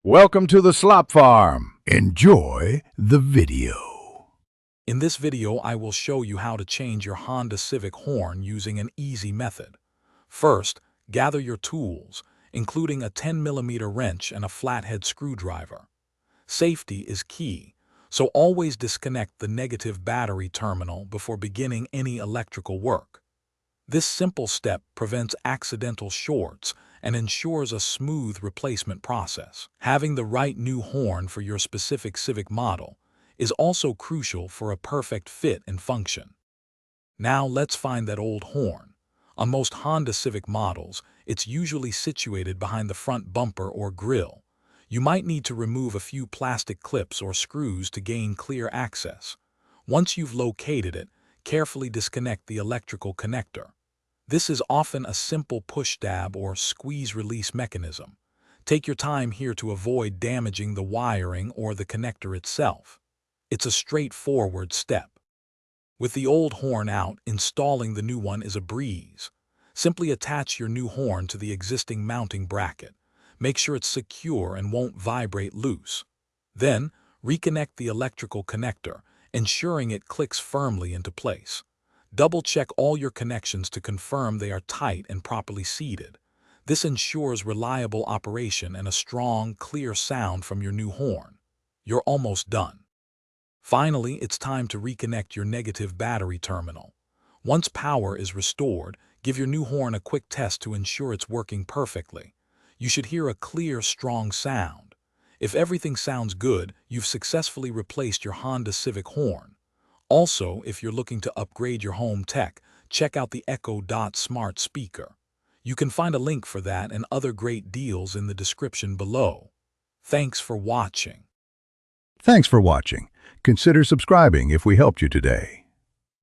Welcome to the Slop Farm. Enjoy the video. In this video, I will show you how to change your Honda Civic horn using an easy method. First, gather your tools, including a 10mm wrench and a flathead screwdriver. Safety is key, so always disconnect the negative battery terminal before beginning any electrical work. This simple step prevents accidental shorts and ensures a smooth replacement process. Having the right new horn for your specific Civic model is also crucial for a perfect fit and function. Now let's find that old horn. On most Honda Civic models, it's usually situated behind the front bumper or grille. You might need to remove a few plastic clips or screws to gain clear access. Once you've located it, carefully disconnect the electrical connector. This is often a simple push-dab or squeeze-release mechanism. Take your time here to avoid damaging the wiring or the connector itself. It's a straightforward step. With the old horn out, installing the new one is a breeze. Simply attach your new horn to the existing mounting bracket. Make sure it's secure and won't vibrate loose. Then, reconnect the electrical connector, ensuring it clicks firmly into place. Double-check all your connections to confirm they are tight and properly seated. This ensures reliable operation and a strong, clear sound from your new horn. You're almost done. Finally, it's time to reconnect your negative battery terminal. Once power is restored, give your new horn a quick test to ensure it's working perfectly. You should hear a clear, strong sound. If everything sounds good, you've successfully replaced your Honda Civic horn. Also, if you're looking to upgrade your home tech, check out the Echo Dot smart speaker. You can find a link for that and other great deals in the description below. Thanks for watching. Thanks for watching. Consider subscribing if we helped you today.